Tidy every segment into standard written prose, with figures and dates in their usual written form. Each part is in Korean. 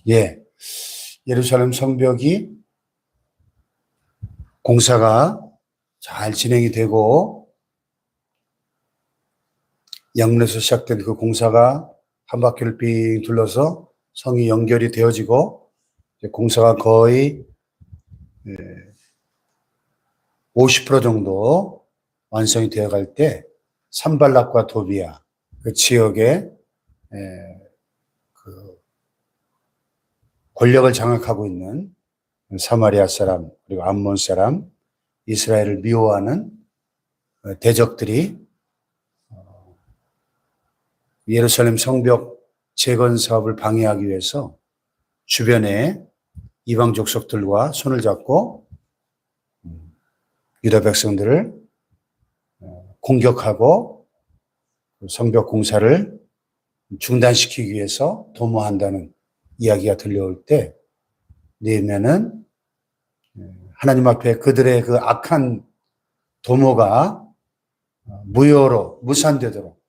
예, 예루살렘 성벽이 공사가 잘 진행이 되고 양문에서 시작된 그 공사가 한 바퀴를 빙 둘러서 성이 연결이 되어지고 공사가 거의 50% 정도 완성이 되어갈 때 산발락과 도비아 그 지역에 그 권력을 장악하고 있는 사마리아 사람 그리고 암몬 사람 이스라엘을 미워하는 대적들이 예루살렘 성벽 재건 사업을 방해하기 위해서 주변에 이방 족속들과 손을 잡고 유다 백성들을 공격하고 성벽 공사를 중단시키기 위해서 도모한다는 이야기가 들려올 때 느헤미야는 하나님 앞에 그들의 그 악한 도모가 무효로 무산되도록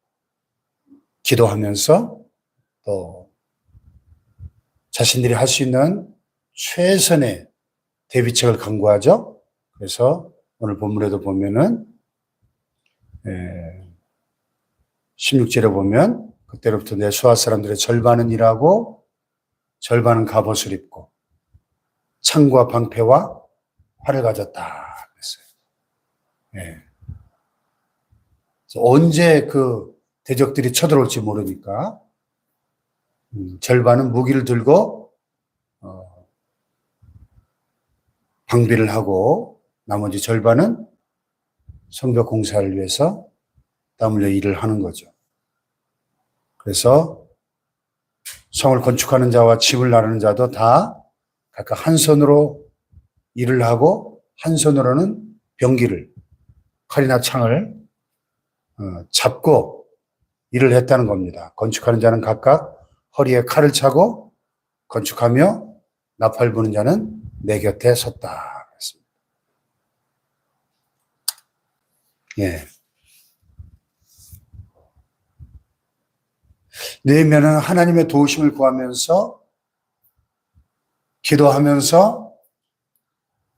기도하면서 또 자신들이 할 수 있는 최선의 대비책을 강구하죠. 그래서 오늘 본문에도 보면은 16절에 보면 그때로부터 내 수하 사람들의 절반은 일하고 절반은 갑옷을 입고 창과 방패와 활을 가졌다 그랬어요. 네. 언제 그 대적들이 쳐들어올지 모르니까 절반은 무기를 들고 방비를 하고 나머지 절반은 성벽 공사를 위해서 땀 흘려 일을 하는 거죠. 그래서 성을 건축하는 자와 집을 나르는 자도 다 각각 한 손으로 일을 하고 한 손으로는 병기를 칼이나 창을 잡고 일을 했다는 겁니다. 건축하는 자는 각각 허리에 칼을 차고 건축하며 나팔 부는 자는 내 곁에 섰다. 그랬습니다. 예. 느헤미야는 하나님의 도우심을 구하면서 기도하면서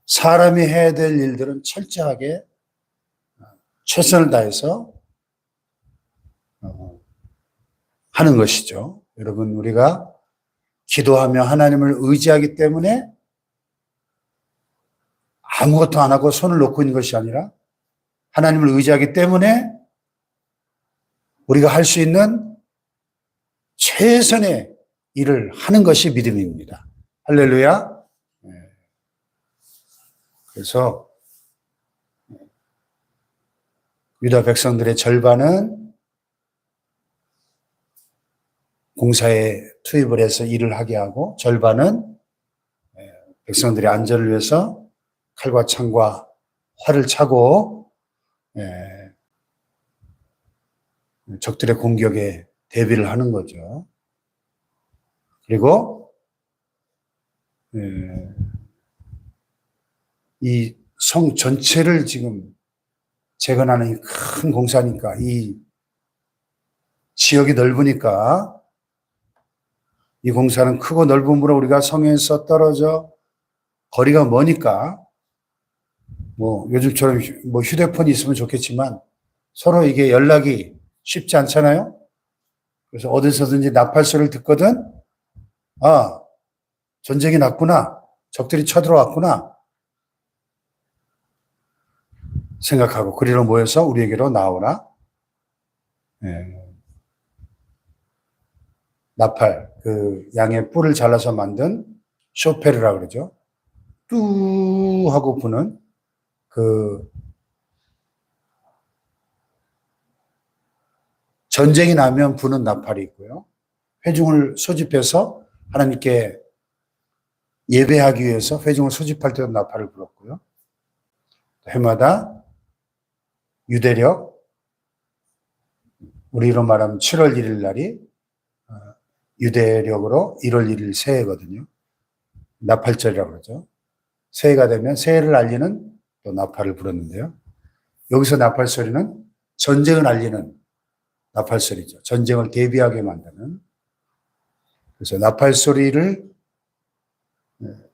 사람이 해야 될 일들은 철저하게 최선을 다해서 하는 것이죠. 여러분, 우리가 기도하며 하나님을 의지하기 때문에 아무것도 안 하고 손을 놓고 있는 것이 아니라 하나님을 의지하기 때문에 우리가 할 수 있는 최선의 일을 하는 것이 믿음입니다. 할렐루야. 그래서 유다 백성들의 절반은 공사에 투입을 해서 일을 하게 하고 절반은 백성들의 안전을 위해서 칼과 창과 활을 차고 적들의 공격에 대비를 하는 거죠. 그리고 이 성 전체를 지금 재건하는 큰 공사니까 이 지역이 넓으니까 이 공사는 크고 넓음으로 우리가 성에서 떨어져 거리가 머니까 뭐 요즘처럼 뭐 휴대폰이 있으면 좋겠지만 서로 이게 연락이 쉽지 않잖아요. 그래서 어디서든지 나팔 소리를 듣거든 아 전쟁이 났구나 적들이 쳐들어왔구나 생각하고 그리로 모여서 우리에게로 나오라. 나팔 그 양의 뿔을 잘라서 만든 쇼페르라 그러죠. 뚜 하고 부는 그 전쟁이 나면 부는 나팔이 있고요. 회중을 소집해서 하나님께 예배하기 위해서 회중을 소집할 때도 나팔을 불었고요. 해마다 유대력 우리로 말하면 7월 1일 날이 유대력으로 1월 1일 새해거든요. 나팔절이라고 그러죠. 새해가 되면 새해를 알리는 또 나팔을 불었는데요. 여기서 나팔 소리는 전쟁을 알리는 나팔 소리죠. 전쟁을 대비하게 만드는. 그래서 나팔 소리를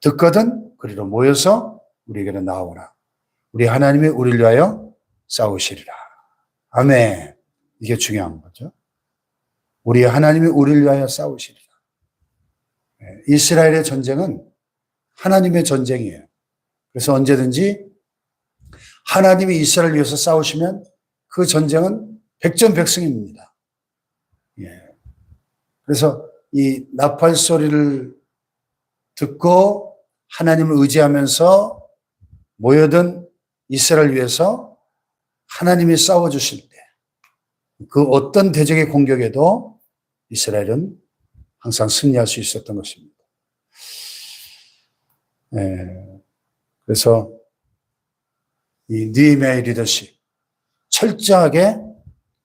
듣거든 그리로 모여서 우리에게로 나오라. 우리 하나님이 우리를 위하여 싸우시리라. 아멘. 이게 중요한 거죠. 우리 하나님이 우리를 위하여 싸우시리라. 이스라엘의 전쟁은 하나님의 전쟁이에요. 그래서 언제든지 하나님이 이스라엘을 위해서 싸우시면 그 전쟁은 백전백승입니다. 그래서 이 나팔 소리를 듣고 하나님을 의지하면서 모여든 이스라엘을 위해서 하나님이 싸워주실 때 그 어떤 대적의 공격에도 이스라엘은 항상 승리할 수 있었던 것입니다. 그래서 이 느헤미야의 리더십, 철저하게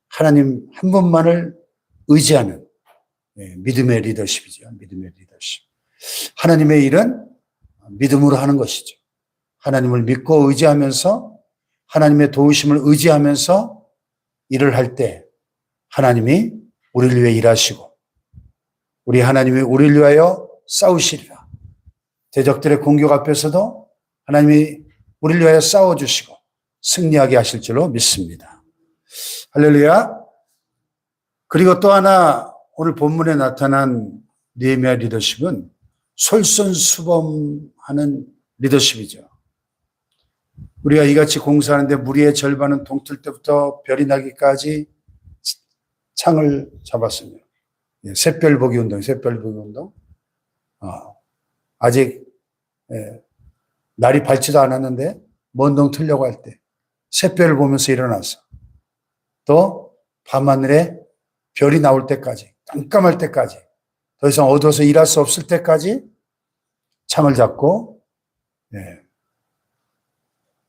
하나님 한 분만을 의지하는 믿음의 리더십이죠. 믿음의 리더십. 하나님의 일은 믿음으로 하는 것이죠. 하나님을 믿고 의지하면서 하나님의 도우심을 의지하면서 일을 할 때 하나님이 우리를 위해 일하시고 우리 하나님이 우리를 위하여 싸우시리라. 대적들의 공격 앞에서도 하나님이 우리를 위하여 싸워주시고 승리하게 하실 줄로 믿습니다. 할렐루야. 그리고 또 하나 오늘 본문에 나타난 느헤미야 리더십은 솔선수범하는 리더십이죠. 우리가 이같이 공사하는데 무리의 절반은 동틀 때부터 별이 나기까지 창을 잡았습니다. 샛별보기 운동, 샛별보기 운동. 아직 날이 밝지도 않았는데 먼 동 틀려고 할 때 샛별을 보면서 일어나서 또 밤하늘에 별이 나올 때까지 깜깜할 때까지 더 이상 어두워서 일할 수 없을 때까지 창을 잡고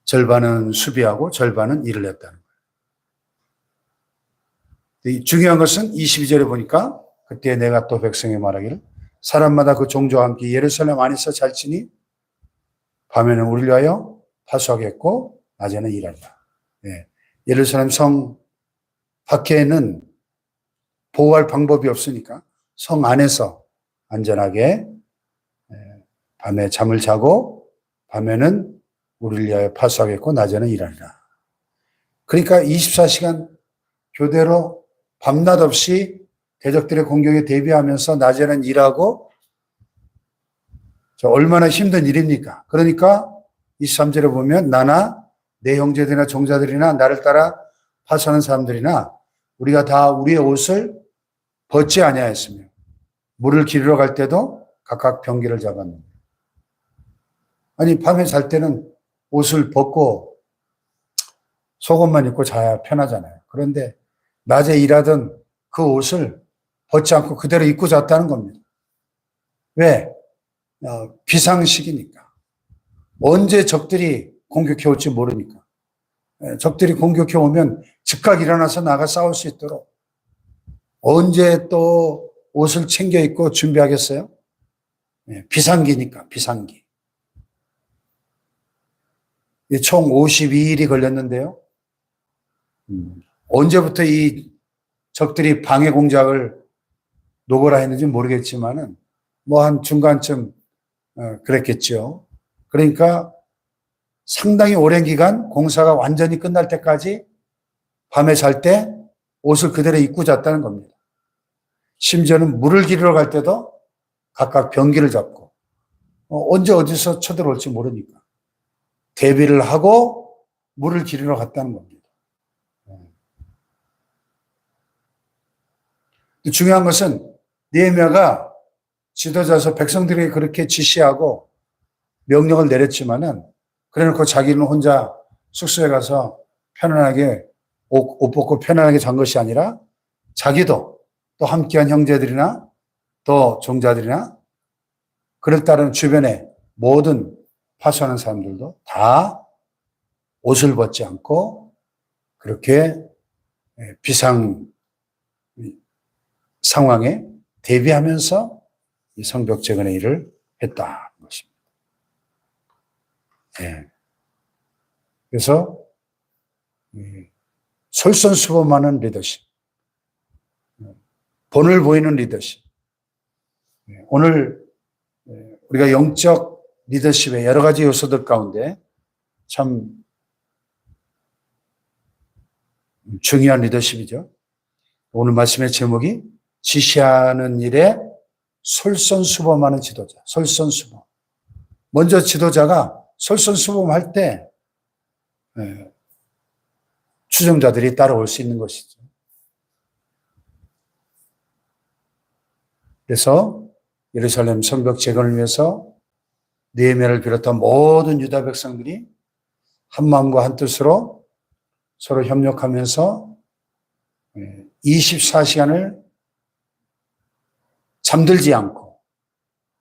절반은 수비하고 절반은 일을 했다는 거예요. 중요한 것은 22절에 보니까 그때 내가 또 백성에 말하기를 사람마다 그 종족과 함께 예루살렘 안에서 잘 치니 밤에는 우리를 위하여 파수하겠고 낮에는 일한다. 예루살렘 성 밖에는 보호할 방법이 없으니까 성 안에서 안전하게 밤에 잠을 자고 밤에는 우리를 위하여 파수하겠고 낮에는 일하리라. 그러니까 24시간 교대로 밤낮 없이 대적들의 공격에 대비하면서 낮에는 일하고 얼마나 힘든 일입니까? 그러니까 23절에 보면 나나 내 형제들이나 종자들이나 나를 따라 파수하는 사람들이나 우리가 다 우리의 옷을 벗지 아니하였으며 물을 기르러 갈 때도 각각 병기를 잡았는데 아니 밤에 잘 때는 옷을 벗고 속옷만 입고 자야 편하잖아요. 그런데 낮에 일하던 그 옷을 벗지 않고 그대로 입고 잤다는 겁니다. 왜? 비상식이니까. 언제 적들이 공격해 올지 모르니까. 적들이 공격해 오면 즉각 일어나서 나가 싸울 수 있도록 언제 또 옷을 챙겨 입고 준비하겠어요? 비상기니까, 비상기. 총 52일이 걸렸는데요. 언제부터 이 적들이 방해 공작을 노고라 했는지 모르겠지만은 뭐 한 중간쯤 그랬겠죠. 그러니까 상당히 오랜 기간 공사가 완전히 끝날 때까지 밤에 잘 때 옷을 그대로 입고 잤다는 겁니다. 심지어는 물을 기르러 갈 때도 각각 병기를 잡고 언제 어디서 쳐들어올지 모르니까 대비를 하고 물을 기르러 갔다는 겁니다. 중요한 것은 느헤미야가 지도자서 백성들에게 그렇게 지시하고 명령을 내렸지만은 그래놓고 자기는 혼자 숙소에 가서 편안하게 옷 벗고 편안하게 잔 것이 아니라 자기도 또 함께한 형제들이나 또 종자들이나 그를 따르는 주변의 모든 파수하는 사람들도 다 옷을 벗지 않고 그렇게 비상 상황에 대비하면서 이 성벽 재건의 일을 했다는 것입니다. 그래서 솔선수범하는 리더십, 본을 보이는 리더십. 오늘 우리가 영적 리더십의 여러 가지 요소들 가운데 참 중요한 리더십이죠. 오늘 말씀의 제목이 지시하는 일에 솔선수범하는 지도자. 솔선수범. 먼저 지도자가 솔선수범할 때 추종자들이 따라올 수 있는 것이죠. 그래서 예루살렘 성벽 재건을 위해서 느헤미야를 비롯한 모든 유다 백성들이 한 마음과 한 뜻으로 서로 협력하면서 24시간을 잠들지 않고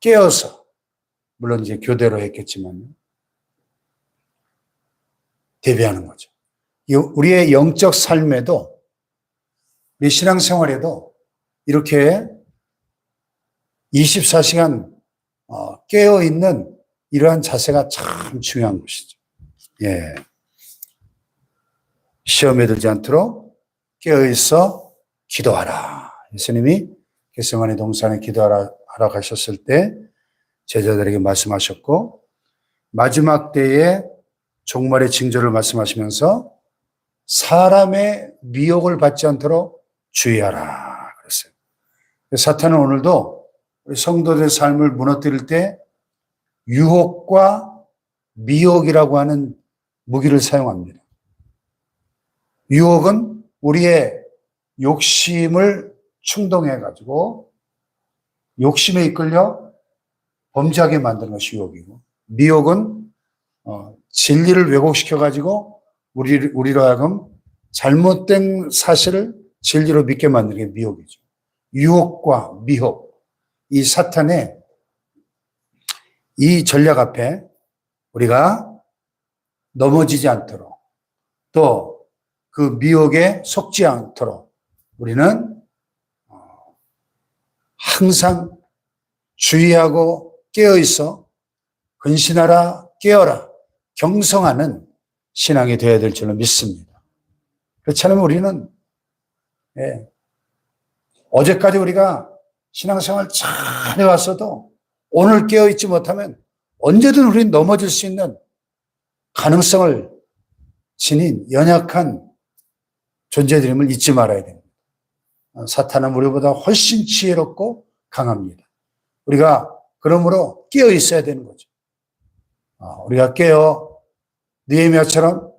깨어서, 물론 이제 교대로 했겠지만 대비하는 거죠. 우리의 영적 삶에도, 우리 신앙생활에도 이렇게 24시간 깨어있는 이러한 자세가 참 중요한 것이죠. 예. 시험에 들지 않도록 깨어있어 기도하라. 예수님이 겟세마네 동산에 기도하라 가셨을 때 제자들에게 말씀하셨고, 마지막 때에 종말의 징조를 말씀하시면서 사람의 미혹을 받지 않도록 주의하라 그랬어요. 사탄은 오늘도 우리 성도들의 삶을 무너뜨릴 때 유혹과 미혹이라고 하는 무기를 사용합니다. 유혹은 우리의 욕심을 충동해가지고 욕심에 이끌려 범죄하게 만드는 것이 유혹이고, 미혹은 진리를 왜곡시켜가지고 우리로 하여금 잘못된 사실을 진리로 믿게 만드는 게 미혹이죠. 유혹과 미혹, 이 사탄의 이 전략 앞에 우리가 넘어지지 않도록, 또 그 미혹에 속지 않도록 우리는 항상 주의하고 깨어있어 근신하라, 깨어라, 경성하는 신앙이 되어야 될 줄로 믿습니다. 그렇지 않으면 우리는 어제까지 우리가 신앙생활 잘 해왔어도 오늘 깨어있지 못하면 언제든 우리는 넘어질 수 있는 가능성을 지닌 연약한 존재들임을 잊지 말아야 됩니다. 사탄은 우리보다 훨씬 지혜롭고 강합니다. 우리가 그러므로 깨어 있어야 되는 거죠. 우리가 깨어 느헤미야처럼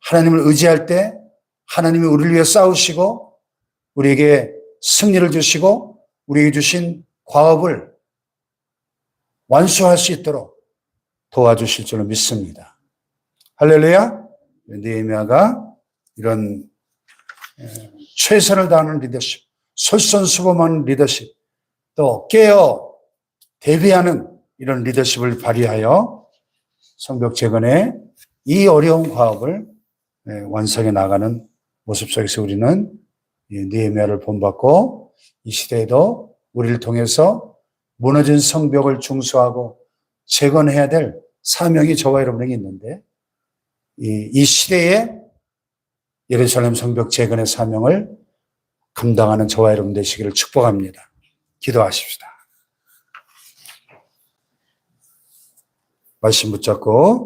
하나님을 의지할 때 하나님이 우리를 위해 싸우시고 우리에게 승리를 주시고 우리에게 주신 과업을 완수할 수 있도록 도와주실 줄로 믿습니다. 할렐루야. 느헤미야가 이런 최선을 다하는 리더십, 솔선수범하는 리더십, 또 깨어 대비하는 이런 리더십을 발휘하여 성벽 재건의 이 어려운 과업을 완성해 나가는 모습 속에서 우리는 느헤미야를 본받고 이 시대에도 우리를 통해서 무너진 성벽을 중수하고 재건해야 될 사명이 저와 여러분에게 있는데, 이 시대에 예루살렘 성벽 재건의 사명을 감당하는 저와 여러분 되시기를 축복합니다. 기도하십시다. 말씀 붙잡고